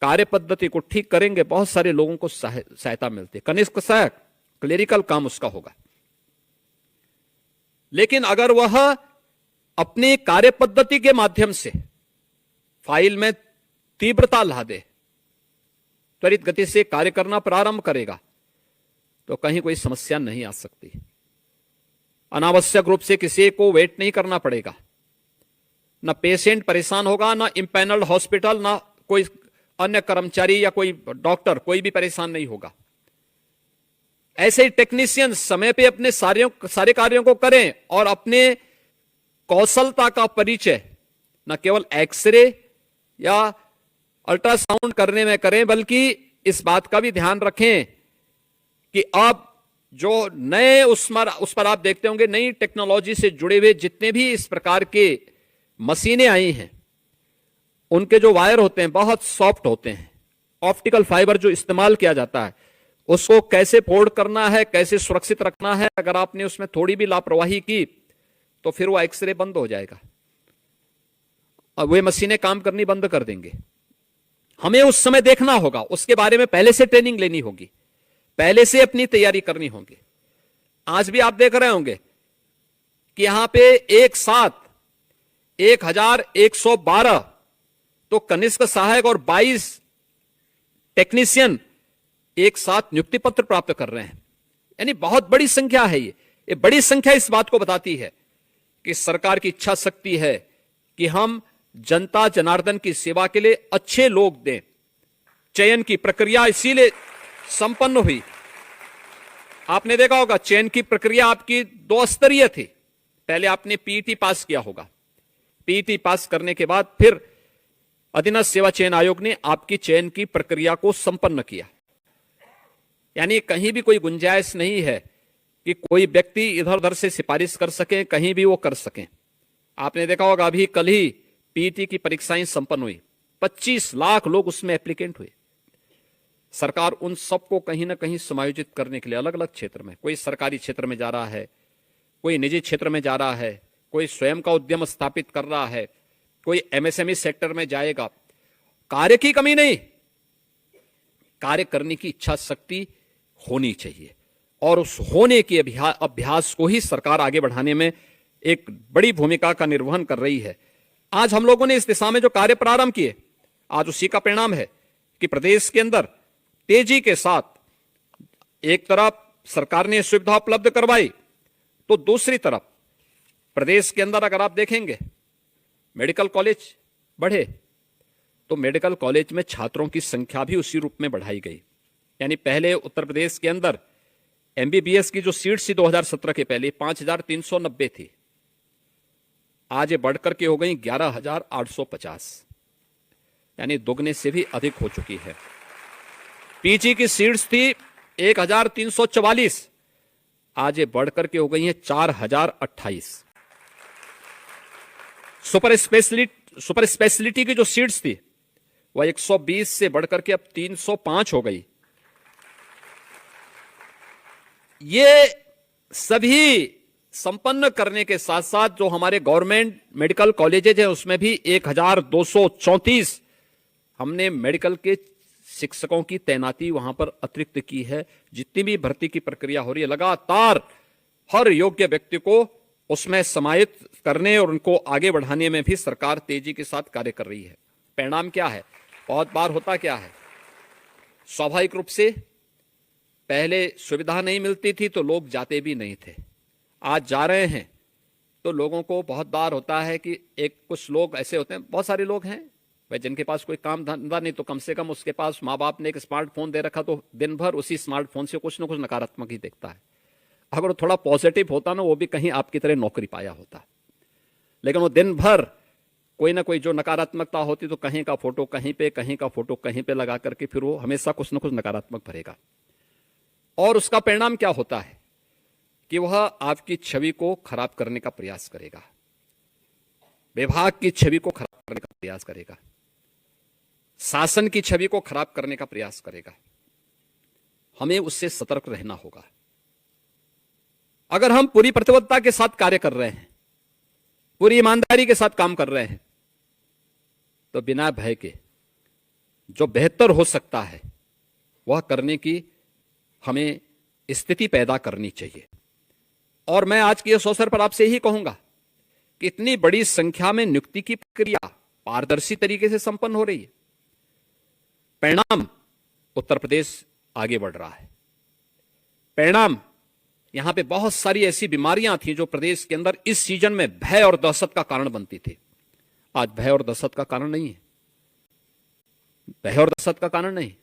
कार्य पद्धति को ठीक करेंगे, बहुत सारे लोगों को सहायता मिलती है। कनिष्ठ सहायक क्लेरिकल काम उसका होगा, लेकिन अगर वह अपनी कार्य पद्धति के माध्यम से फाइल में तीव्रता ला दे, त्वरित गति से कार्य करना प्रारंभ करेगा, तो कहीं कोई समस्या नहीं आ सकती। अनावश्यक रूप से किसी को वेट नहीं करना पड़ेगा, ना पेशेंट परेशान होगा, ना इंपैनल्ड हॉस्पिटल, ना कोई अन्य कर्मचारी या कोई डॉक्टर, कोई भी परेशान नहीं होगा। ऐसे ही टेक्नीशियन समय पे अपने सारे कार्यों को करें और अपने कौशलता का परिचय न केवल एक्सरे या अल्ट्रासाउंड करने में करें, बल्कि इस बात का भी ध्यान रखें कि अब जो नए उस पर आप देखते होंगे नई टेक्नोलॉजी से जुड़े हुए जितने भी इस प्रकार के मशीनें आई हैं, उनके जो वायर होते हैं बहुत सॉफ्ट होते हैं। ऑप्टिकल फाइबर जो इस्तेमाल किया जाता है उसको कैसे फोल्ड करना है, कैसे सुरक्षित रखना है, अगर आपने उसमें थोड़ी भी लापरवाही की तो फिर वो एक्सरे बंद हो जाएगा और वे मशीनें काम करनी बंद कर देंगे। हमें उस समय देखना होगा, उसके बारे में पहले से ट्रेनिंग लेनी होगी, पहले से अपनी तैयारी करनी होगी। आज भी आप देख रहे होंगे कि यहां पे एक साथ 1112 तो कनिष्क सहायक और 22 टेक्नीशियन एक साथ नियुक्ति पत्र प्राप्त कर रहे हैं। यानी बहुत बड़ी संख्या है ये बड़ी संख्या इस बात को बताती है कि सरकार की इच्छा शक्ति है कि हम जनता जनार्दन की सेवा के लिए अच्छे लोग दें। चयन की प्रक्रिया इसीलिए संपन्न हुई। आपने देखा होगा चयन की प्रक्रिया आपकी 2 स्तरीय थी। पहले आपने पीईटी पास किया होगा, पीईटी पास करने के बाद फिर अधीनस्थ सेवा चयन आयोग ने आपकी चयन की प्रक्रिया को संपन्न किया। यानी कहीं भी कोई गुंजाइश नहीं है कि कोई व्यक्ति इधर उधर से सिफारिश कर सके, कहीं भी वो कर सके। आपने देखा होगा अभी कल ही पीईटी की परीक्षाएं संपन्न हुई, 25 लाख लोग उसमें एप्लीकेंट हुए। सरकार उन सबको कहीं ना कहीं समायोजित करने के लिए अलग अलग क्षेत्र में, कोई सरकारी क्षेत्र में जा रहा है, कोई निजी क्षेत्र में जा रहा है, कोई स्वयं का उद्यम स्थापित कर रहा है, कोई एमएसएमई सेक्टर में जाएगा। कार्य की कमी नहीं, कार्य करने की इच्छा शक्ति होनी चाहिए और उस होने के अभ्यास को ही सरकार आगे बढ़ाने में एक बड़ी भूमिका का निर्वहन कर रही है। आज हम लोगों ने इस दिशा में जो कार्य प्रारंभ किए, आज उसी का परिणाम है कि प्रदेश के अंदर तेजी के साथ एक तरफ सरकार ने सुविधा उपलब्ध करवाई, तो दूसरी तरफ प्रदेश के अंदर अगर आप देखेंगे मेडिकल कॉलेज बढ़े, तो मेडिकल कॉलेज में छात्रों की संख्या भी उसी रूप में बढ़ाई गई। यानी पहले उत्तर प्रदेश के अंदर एमबीबीएस की जो सीट्स थी 2017 के पहले 5390 थी, आज ये बढ़कर के हो गई 11850, यानी दोगुने से भी अधिक हो चुकी है। पीजी की सीट्स थी 1344, आज ये बढ़कर के हो गई हैं 4028। सुपर स्पेशलिटी की जो सीट्स थी वह 120 से बढ़कर के अब 305 हो गई। ये सभी संपन्न करने के साथ साथ जो हमारे गवर्नमेंट मेडिकल कॉलेजेज हैं उसमें भी 1234 हमने मेडिकल के शिक्षकों की तैनाती वहां पर अतिरिक्त की है। जितनी भी भर्ती की प्रक्रिया हो रही है, लगातार हर योग्य व्यक्ति को उसमें समाहित करने और उनको आगे बढ़ाने में भी सरकार तेजी के साथ कार्य कर रही है। परिणाम क्या है? बहुत बार होता क्या है, स्वाभाविक रूप से पहले सुविधा नहीं मिलती थी तो लोग जाते भी नहीं थे। आज जा रहे हैं तो लोगों को बहुत बार होता है कि कुछ लोग ऐसे होते हैं, बहुत सारे लोग हैं भाई जिनके पास कोई काम धंधा नहीं, तो कम से कम उसके पास माँ बाप ने एक स्मार्टफोन दे रखा तो दिन भर उसी स्मार्टफोन से कुछ ना कुछ नकारात्मक ही देखता है। अगर वो थोड़ा पॉजिटिव होता ना, वो भी कहीं आपकी तरह नौकरी पाया होता, लेकिन वो दिन भर कोई ना कोई जो नकारात्मकता होती तो कहीं का फोटो कहीं पे, कहीं का फोटो कहीं पे लगा करके फिर वो हमेशा कुछ ना कुछ नकारात्मक भरेगा। और उसका परिणाम क्या होता है कि वह आपकी छवि को खराब करने का प्रयास करेगा, विभाग की छवि को खराब करने का प्रयास करेगा, शासन की छवि को खराब करने का प्रयास करेगा। हमें उससे सतर्क रहना होगा। अगर हम पूरी प्रतिबद्धता के साथ कार्य कर रहे हैं, पूरी ईमानदारी के साथ काम कर रहे हैं, तो बिना भय के जो बेहतर हो सकता है वह करने की हमें स्थिति पैदा करनी चाहिए। और मैं आज के इस अवसर पर आपसे यही कहूंगा कि इतनी बड़ी संख्या में नियुक्ति की प्रक्रिया पारदर्शी तरीके से संपन्न हो रही है। परिणाम उत्तर प्रदेश आगे बढ़ रहा है। परिणाम यहां पे बहुत सारी ऐसी बीमारियां थी जो प्रदेश के अंदर इस सीजन में भय और दहशत का कारण बनती थी, आज भय और दहशत का कारण नहीं है। भय और दहशत का कारण नहीं,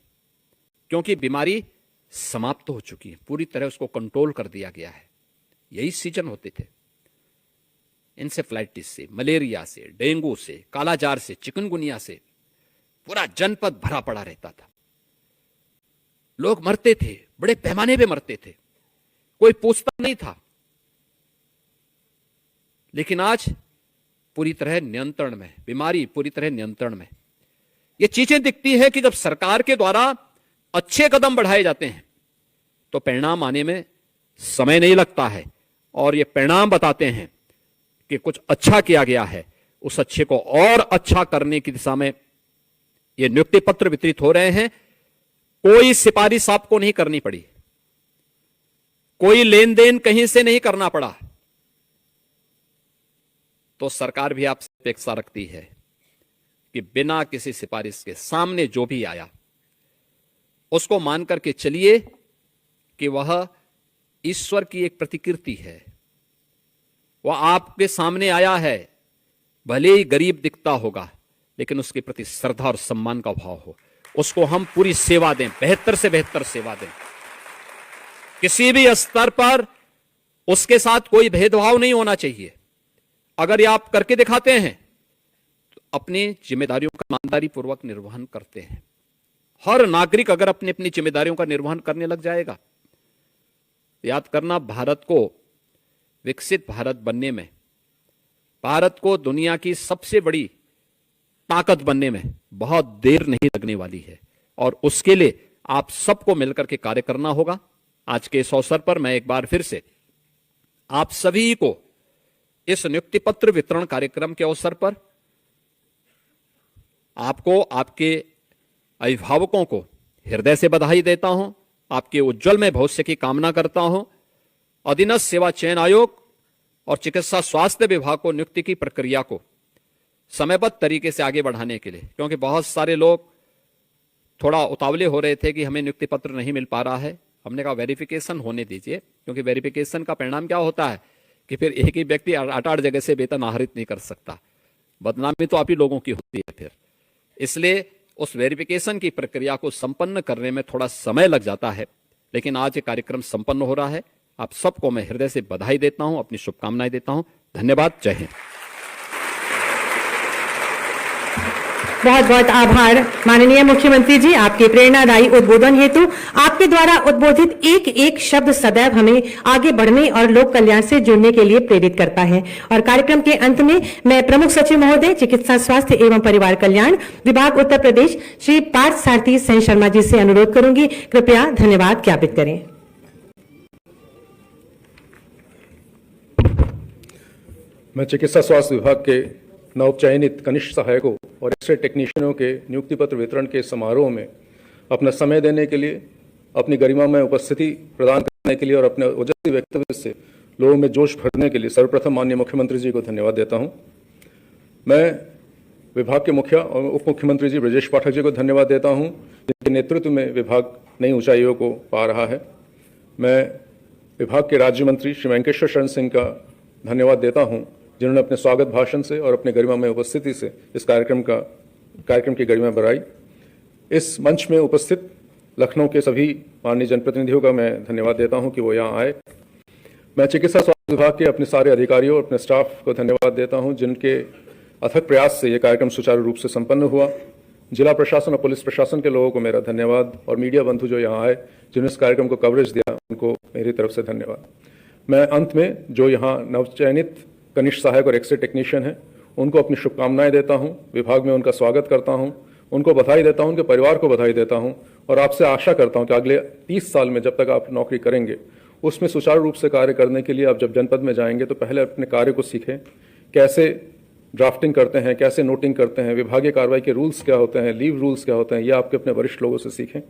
क्योंकि बीमारी समाप्त हो चुकी है, पूरी तरह उसको कंट्रोल कर दिया गया है। यही सीजन होते थे। इंसेफ्लाइटिस से, मलेरिया से, डेंगू से, कालाजार से, चिकनगुनिया से पूरा जनपद भरा पड़ा रहता था। लोग मरते थे, बड़े पैमाने पे मरते थे, कोई पूछता नहीं था। लेकिन आज पूरी तरह नियंत्रण में, बीमारी पूरी तरह नियंत्रण में। ये चीजें दिखती है कि जब सरकार के द्वारा अच्छे कदम बढ़ाए जाते हैं तो परिणाम आने में समय नहीं लगता है, और ये परिणाम बताते हैं कि कुछ अच्छा किया गया है। उस अच्छे को और अच्छा करने की दिशा में ये नियुक्ति पत्र वितरित हो रहे हैं। कोई सिफारिश आपको नहीं करनी पड़ी, कोई लेन देन कहीं से नहीं करना पड़ा। तो सरकार भी आपसे अपेक्षा रखती है कि बिना किसी सिफारिश के सामने जो भी आया उसको मान करके चलिए कि वह ईश्वर की एक प्रतिकृति है। वह आपके सामने आया है, भले ही गरीब दिखता होगा, लेकिन उसके प्रति श्रद्धा और सम्मान का भाव हो। उसको हम पूरी सेवा दें, बेहतर से बेहतर सेवा दें। किसी भी स्तर पर उसके साथ कोई भेदभाव नहीं होना चाहिए। अगर ये आप करके दिखाते हैं तो अपनी जिम्मेदारियों का ईमानदारी पूर्वक निर्वहन करते हैं। हर नागरिक अगर अपनी अपनी जिम्मेदारियों का निर्वहन करने लग जाएगा, याद करना, भारत को विकसित भारत बनने में, भारत को दुनिया की सबसे बड़ी ताकत बनने में बहुत देर नहीं लगने वाली है, और उसके लिए आप सबको मिलकर के कार्य करना होगा। आज के इस अवसर पर मैं एक बार फिर से आप सभी को इस नियुक्ति पत्र वितरण कार्यक्रम के अवसर पर आपको, आपके अभिभावकों को हृदय से बधाई देता हूं। आपके उज्जवल भविष्य की कामना करता हूं। अधीनस्थ सेवा चयन आयोग और चिकित्सा स्वास्थ्य विभाग को नियुक्ति की प्रक्रिया को समयबद्ध तरीके से आगे बढ़ाने के लिए, क्योंकि बहुत सारे लोग थोड़ा उतावले हो रहे थे कि हमें नियुक्ति पत्र नहीं मिल पा रहा है। हमने कहा वेरिफिकेशन होने दीजिए, क्योंकि वेरिफिकेशन का परिणाम क्या होता है कि फिर एक ही व्यक्ति 8-8 जगह से वेतन आहरित नहीं कर सकता। बदनामी तो आप ही लोगों की होती है फिर। इसलिए उस वेरिफिकेशन की प्रक्रिया को संपन्न करने में थोड़ा समय लग जाता है, लेकिन आज ये कार्यक्रम संपन्न हो रहा है। आप सबको मैं हृदय से बधाई देता हूं, अपनी शुभकामनाएं देता हूं। धन्यवाद। जय हिंद। बहुत बहुत आभार माननीय मुख्यमंत्री जी, आपके प्रेरणादायी उद्बोधन हेतु। आपके द्वारा उद्बोधित एक एक शब्द सदैव हमें आगे बढ़ने और लोक कल्याण से जुड़ने के लिए प्रेरित करता है। और कार्यक्रम के अंत में मैं प्रमुख सचिव महोदय चिकित्सा स्वास्थ्य एवं परिवार कल्याण विभाग उत्तर प्रदेश श्री पार्थ सारथी सेन शर्मा जी से अनुरोध करूंगी, कृपया धन्यवाद ज्ञापित करें। मैं चिकित्सा स्वास्थ्य विभाग के नवचयनित कनिष्ठ सहायकों और एक्सरे टेक्नीशियनों के नियुक्ति पत्र वितरण के समारोह में अपना समय देने के लिए, अपनी गरिमा में उपस्थिति प्रदान करने के लिए और अपने ओजस्वी वक्तव्य से लोगों में जोश भरने के लिए सर्वप्रथम माननीय मुख्यमंत्री जी को धन्यवाद देता हूं। मैं विभाग के मुखिया और उप मुख्यमंत्री जी ब्रजेश पाठक जी को धन्यवाद देता हूं, जिनके नेतृत्व में विभाग नई ऊंचाइयों को पा रहा है। मैं विभाग के राज्य मंत्री श्री वेंकटेश्वर शरण सिंह का धन्यवाद देता हूं, जिन्होंने अपने स्वागत भाषण से और अपने गरिमा में उपस्थिति से इस कार्यक्रम की गरिमा बढ़ाई। इस मंच में उपस्थित लखनऊ के सभी माननीय जनप्रतिनिधियों का मैं धन्यवाद देता हूं कि वो यहाँ आए। मैं चिकित्सा स्वास्थ्य विभाग के अपने सारे अधिकारियों और अपने स्टाफ को धन्यवाद देता हूं, जिनके अथक प्रयास से ये कार्यक्रम सुचारू रूप से संपन्न हुआ। जिला प्रशासन और पुलिस प्रशासन के लोगों को मेरा धन्यवाद, और मीडिया बंधु जो यहाँ आए, जिन्होंने इस कार्यक्रम को कवरेज दिया, उनको मेरी तरफ से धन्यवाद। मैं अंत में जो यहाँ नवचयनित कनिष्ठ सहायक और एक्सरे टेक्नीशियन हैं, उनको अपनी शुभकामनाएं देता हूं, विभाग में उनका स्वागत करता हूं, उनको बधाई देता हूं, उनके परिवार को बधाई देता हूं, और आपसे आशा करता हूं कि अगले 30 साल में जब तक आप नौकरी करेंगे, उसमें सुचारू रूप से कार्य करने के लिए आप जब जनपद में जाएंगे तो पहले अपने कार्य को सीखें, कैसे ड्राफ्टिंग करते हैं, कैसे नोटिंग करते हैं, विभागीय कार्रवाई के रूल्स क्या होते हैं, लीव रूल्स क्या होते हैं, ये आपके अपने वरिष्ठ लोगों से सीखें।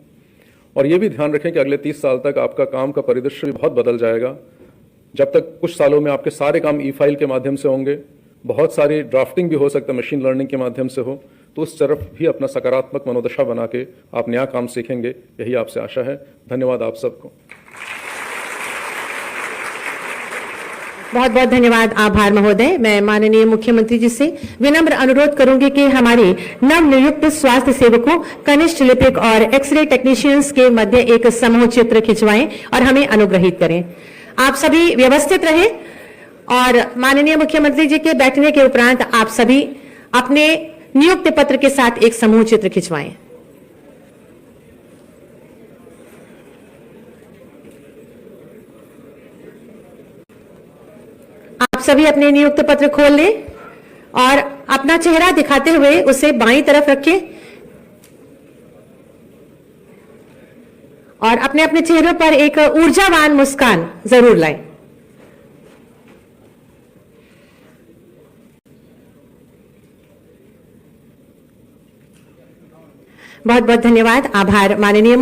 और ये भी ध्यान रखें कि अगले 30 साल तक आपका काम का परिदृश्य भी बहुत बदल जाएगा। जब तक कुछ सालों में आपके सारे काम ई फाइल के माध्यम से होंगे, बहुत सारी ड्राफ्टिंग भी हो सकता है मशीन लर्निंग के माध्यम से हो, तो उस तरफ भी अपना सकारात्मक मनोदशा बना के आप नया काम सीखेंगे, यही आपसे आशा है। धन्यवाद आप सबको। बहुत बहुत धन्यवाद, आभार महोदय। मैं माननीय मुख्यमंत्री जी से विनम्र अनुरोध करूंगी कि हमारे नवनियुक्त स्वास्थ्य सेवकों, कनिष्ठ लिपिक और एक्सरे टेक्नीशियंस के मध्य एक समूह चित्र खिंचवाएं और हमें अनुग्रहित करें। आप सभी व्यवस्थित रहें और माननीय मुख्यमंत्री जी के बैठने के उपरांत आप सभी अपने नियुक्ति पत्र के साथ एक समूह चित्र खिंचवाएं। आप सभी अपने नियुक्ति पत्र खोल लें और अपना चेहरा दिखाते हुए उसे बाईं तरफ रखें और अपने अपने चेहरों पर एक ऊर्जावान मुस्कान जरूर लाएं। बहुत बहुत धन्यवाद। आभार माननीय